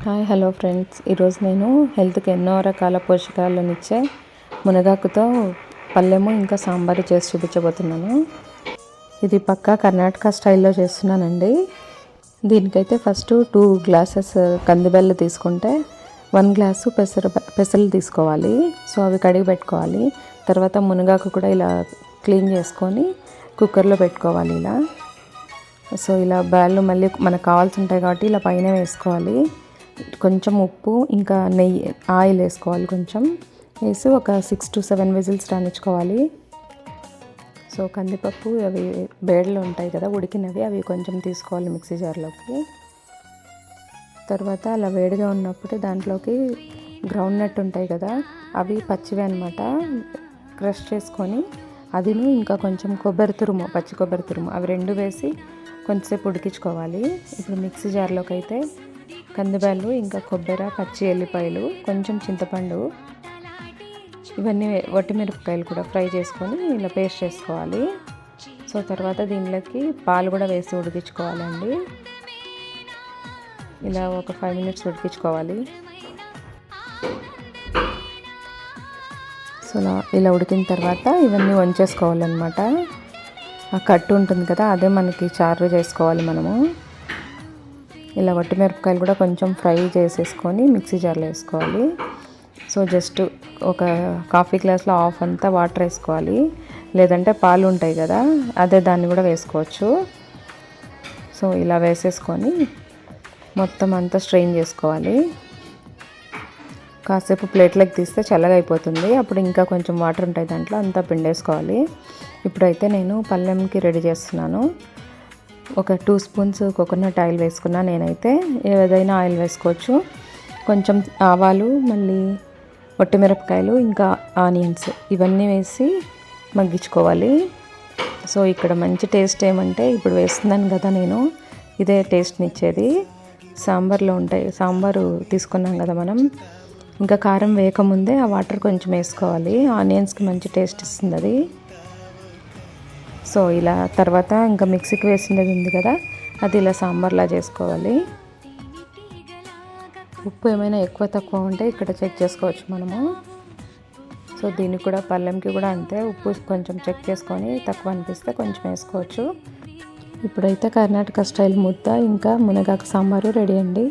Hi hello friends, ఈరోజు నేను హెల్త్కి ఎన్నో రకాల పోషకాలను ఇచ్చే మునగాకుతో పళ్ళెము ఇంకా సాంబారు చేసి చూపించబోతున్నాను. ఇది పక్కా కర్ణాటక స్టైల్లో చేస్తున్నానండి. దీనికైతే ఫస్ట్ 2 గ్లాసెస్ కందిబెల్లు తీసుకుంటే 1 గ్లాసు పెసలు తీసుకోవాలి. సో అవి కడిగి పెట్టుకోవాలి. తర్వాత మునగాకు కూడా ఇలా క్లీన్ చేసుకొని కుక్కర్లో పెట్టుకోవాలి. సో ఇలా బ్యాళ్ళు మళ్ళీ మనకు కావాల్సి ఉంటాయి కాబట్టి ఇలా పైన వేసుకోవాలి. కొంచెం ఉప్పు ఇంకా నెయ్యి ఆయిల్ వేసుకోవాలి. కొంచెం వేసి ఒక 6 to 7 విజిల్స్ రానిచ్చుకోవాలి. సో కందిపప్పు అవి బేడలు ఉంటాయి కదా ఉడికినవి, అవి కొంచెం తీసుకోవాలి మిక్సీ జార్లోకి. తర్వాత అలా వేడిగా ఉన్నప్పుడు దాంట్లోకి గ్రౌండ్ నట్ ఉంటాయి కదా, అవి పచ్చివి అనమాట, క్రష్ చేసుకొని అదిను ఇంకా కొంచెం పచ్చి కొబ్బరి తురుము అవి 2 వేసి కొంచెంసేపు ఉడికించుకోవాలి. ఇప్పుడు మిక్సీ జార్లోకి అయితే కందిబ్యాళ్ళు ఇంకా కొబ్బరి, పచ్చి ఎల్లిపాయలు, కొంచెం చింతపండు, ఇవన్నీ వట్టిమిరపకాయలు కూడా ఫ్రై చేసుకొని ఇలా పేస్ట్ చేసుకోవాలి. సో తర్వాత దీనిలోకి పాలు కూడా వేసి ఉడికించుకోవాలండి. ఇలా ఒక 5 minutes ఉడికించుకోవాలి. సో ఇలా ఉడికిన తర్వాత ఇవన్నీ వంచేసుకోవాలన్నమాట. ఆ కట్టు ఉంటుంది కదా, అదే మనకి చారు చేసుకోవాలి మనము. ఇలా వట్టిమిరపకాయలు కూడా కొంచెం ఫ్రై చేసేసుకొని మిక్సీ జార్లో వేసుకోవాలి. సో జస్ట్ ఒక కాఫీ గ్లాస్లో హాఫ్ అంతా వాటర్ వేసుకోవాలి, లేదంటే పాలు ఉంటాయి కదా అదే దాన్ని కూడా వేసుకోవచ్చు. సో ఇలా వేసేసుకొని మొత్తం అంతా స్ట్రెయిన్ చేసుకోవాలి. కాసేపు ప్లేట్లోకి తీస్తే చల్లగా అయిపోతుంది. అప్పుడు ఇంకా కొంచెం వాటర్ ఉంటాయి దాంట్లో, అంతా పిండేసుకోవాలి. ఇప్పుడైతే నేను పళ్ళెంకి రెడీ చేస్తున్నాను. ఒక 2 స్పూన్స్ కోకోనట్ ఆయిల్ వేసుకున్నా నేనైతే, ఏదైనా ఆయిల్ వేసుకోవచ్చు. కొంచెం ఆవాలు, మళ్ళీ వట్టిమిరపకాయలు, ఇంకా ఆనియన్స్ ఇవన్నీ వేసి మగ్గించుకోవాలి. సో ఇక్కడ మంచి టేస్ట్ ఏమంటే ఇప్పుడు వేస్తున్నాను కదా నేను, ఇదే టేస్ట్ని ఇచ్చేది. సాంబారు తీసుకున్నాం కదా మనం, ఇంకా కారం వేయకముందే ఆ వాటర్ కొంచెం వేసుకోవాలి. ఆనియన్స్కి మంచి టేస్ట్ ఇస్తుంది అది. సో ఇలా తర్వాత ఇంకా మిక్సీకి వేసినది ఉంది కదా, అది ఇలా సాంబార్లా చేసుకోవాలి. ఉప్పు ఏమైనా ఎక్కువ తక్కువ ఉంటే ఇక్కడ చెక్ చేసుకోవచ్చు మనము. సో దీనికి కూడా పళ్ళెంకి కూడా అంతే, ఉప్పు కొంచెం చెక్ చేసుకొని తక్కువ అనిపిస్తే కొంచెం వేసుకోవచ్చు. ఇప్పుడైతే కర్ణాటక స్టైల్ ముద్ద ఇంకా మునగాకు సాంబారు రెడీ అండి.